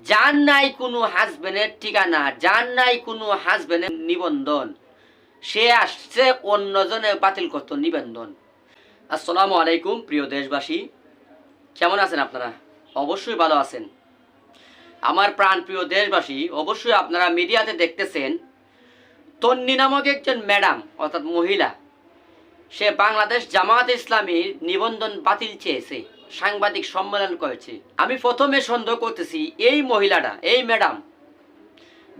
যার নাই কোনো হাজবেন্ডের ঠিকানা, যার নাই কোনো হাজবেন্ডের নিবন্ধন, সে আসছে অন্যজনে বাতিল করতো নিবন্ধন। আসসালামু আলাইকুম প্রিয় দেশবাসী, কেমন আছেন আপনারা? অবশ্যই ভালো আছেন। আমার প্রাণ প্রিয় দেশবাসী, অবশ্যই আপনারা মিডিয়াতে দেখতেছেন তন্নি নামক একজন ম্যাডাম অর্থাৎ মহিলা, সে বাংলাদেশ জামাত ইসলামীর নিবন্ধন বাতিল চেয়েছে, সাংবাদিক সম্মেলন করেছে। আমি প্রথমে সন্দেহ করতেছি এই মহিলাটা, এই ম্যাডাম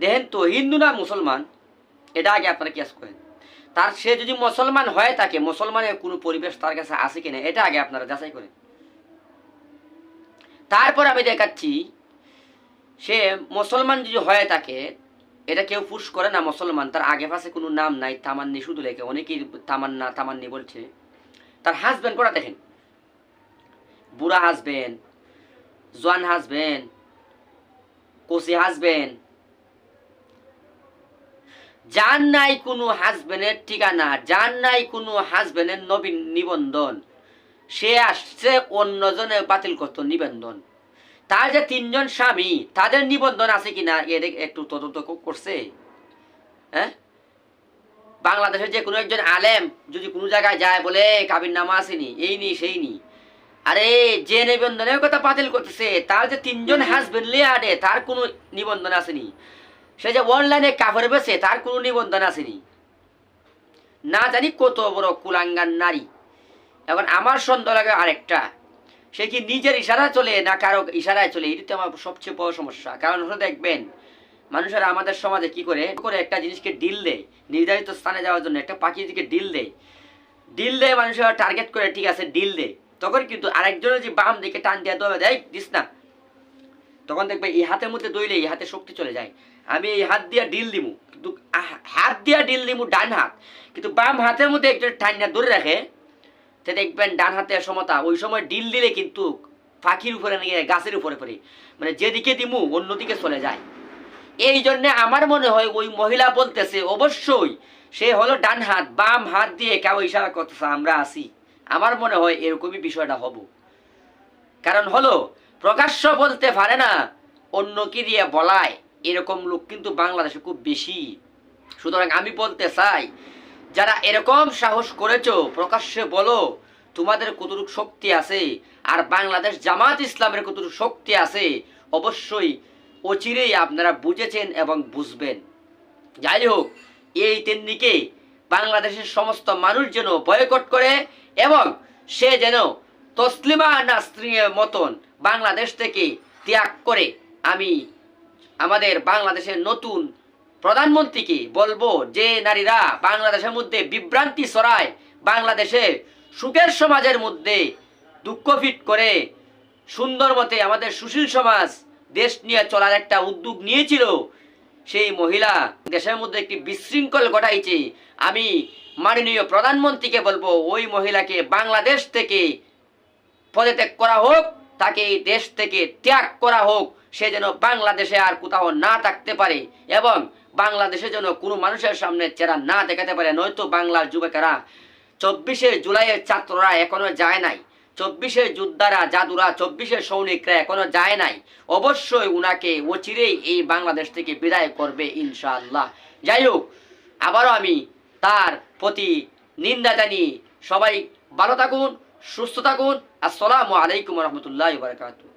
দেখেন তো হিন্দু না মুসলমান, এটা আগে আপনারা কেস করেন। তার সে যদি মুসলমান হয়ে থাকে, মুসলমানের কোনো পরিবেশ তার কাছে আছে কিনা এটা আগে আপনারা যাচাই করেন। তারপর আমি দেখাচ্ছি সে মুসলমান যদি হয়ে থাকে, এটা কেউ পুশ করে না মুসলমান, তার আগে পাশে কোনো নাম নাই, তামান্নি শুধু লেখে, অনেকেই তামান্না তামান্নি বলছে। তার হাজবেন্ড করা দেখেন, বুড়া হাজবেন্ড, জোয়ান হাজবেন্ড, কোসি হাজবেন্ড, যার নাই কোনো হাজবেন্ডের ঠিকানা, যার নাই কোনো হাজবেন্ডের নবীন নিবন্ধন, সে আসছে অন্যজনে বাতিল করতো নিবন্ধন। তার যে তিনজন স্বামী, তাদের নিবন্ধন আছে কিনা এর একটু তদন্ত করছে? হ্যাঁ, বাংলাদেশের যে কোনো একজন আলেম যদি কোনো জায়গায় যায় বলে কাবির নামা আসেনি, এই নি সেই নি, আরে যে নিবন্ধনের কথা বাতিল করতেছে তার যে তিনজন হাজবেন্ড লিয়াডে, তার কোনো নিবন্ধন আসেনি। সে যে অনলাইনে কাপড় বেছে, তার কোনো নিবন্ধন আসেনি। না জানি কত বড় কুলাঙ্গার নারী। এখন আমার সন্দেহ লাগে আরেকটা, সে কি নিজের ইশারায় চলে না কারো ইশারায় চলে? এটি তো আমার সবচেয়ে বড় সমস্যা। কারণ হলো দেখবেন মানুষেরা আমাদের সমাজে কি করে একটা জিনিসকে ডিল দেয়, নির্ধারিত স্থানে যাওয়ার জন্য একটা পাখিকে ডিল দেয় মানুষেরা টার্গেট করে, ঠিক আছে ডিল দেয়, তখন কিন্তু আরেকজনের যে বাম দিকে টান দিয়ে দৌড়ে দেয় দিস না, তখন দেখবে এই হাতের মধ্যে দইলে এই হাতে শক্তি চলে যায়। আমি এই হাত দিয়া ডিল দিমু, কিন্তু হাত দিয়া ডিল দিমু ডান হাত, কিন্তু বাম হাতের মধ্যে একজন টান ধরে রাখে, তো দেখবেন ডান হাতে সমতা, ওই সময় ডিল দিলে কিন্তু পাখির উপরে নিয়ে গাছের উপরে পড়ে, মানে যেদিকে দিমু অন্যদিকে চলে যায়। এই জন্য আমার মনে হয় ওই মহিলা বলতেছে অবশ্যই সে হলো ডান হাত, বাম হাত দিয়ে কেউ ইশারা করতেছে আমরা আসি। আমার মনে হয় এরকমই বিষয়টা হব। কারণ হলো প্রকাশ্য বলতে পারে না, অন্য কি দিয়ে বলায়, এরকম লোক কিন্তু বাংলাদেশে খুব বেশি। সুতরাং আমি বলতে চাই, যারা এরকম সাহস করেছো প্রকাশ্যে বলো তোমাদের কতটুকু শক্তি আছে, আর বাংলাদেশ জামাত ইসলামের কতটুকু শক্তি আছে, অবশ্যই অচিরেই আপনারা বুঝেছেন এবং বুঝবেন। যাই হোক, এই তেমনিকে বাংলাদেশের সমস্ত মানুষ যেন বয়কট করে এবং সে যেন তসলিমা নাসরিনের মতন বাংলাদেশ থেকে ত্যাগ করে। আমি আমাদের বাংলাদেশের নতুন প্রধানমন্ত্রীকে বলবো, যে নারীরা বাংলাদেশের মধ্যে বিভ্রান্তি ছড়ায়, বাংলাদেশে সুখের সমাজের মধ্যে দুঃখ ফিট করে সুন্দর মতে আমাদের সুশীল সমাজ দেশ নিয়ে চলার একটা উদ্যোগ নিয়েছিল, সেই মহিলা দেশের মধ্যে একটি বিশৃঙ্খল ঘটাইছে। আমি মাননীয় প্রধানমন্ত্রীকে বলবো ওই মহিলাকে বাংলাদেশ থেকে পদত্যাগ করা হোক, তাকে এই দেশ থেকে ত্যাগ করা হোক, সে যেন বাংলাদেশে আর কোথাও না থাকতে পারে এবং বাংলাদেশে যেন কোনো মানুষের সামনে চেহারা না দেখাতে পারে। নয়তো বাংলার যুবকেরা, 24শে জুলাইয়ের ছাত্ররা এখনো যায় নাই, 24শে যোদ্ধারা জাদুরা, 24শে সৈনিকরা এখনো যায় নাই, অবশ্যই উনাকে অচিরেই এই বাংলাদেশ থেকে বিদায় করবে ইনশাআল্লাহ। যাই হোক, আবারও আমি তার প্রতি নিন্দা জানিয়ে সবাই ভালো থাকুন, সুস্থ থাকুন। আসসালামু আলাইকুম রহমতুল্লাহ বারাকাতুহু।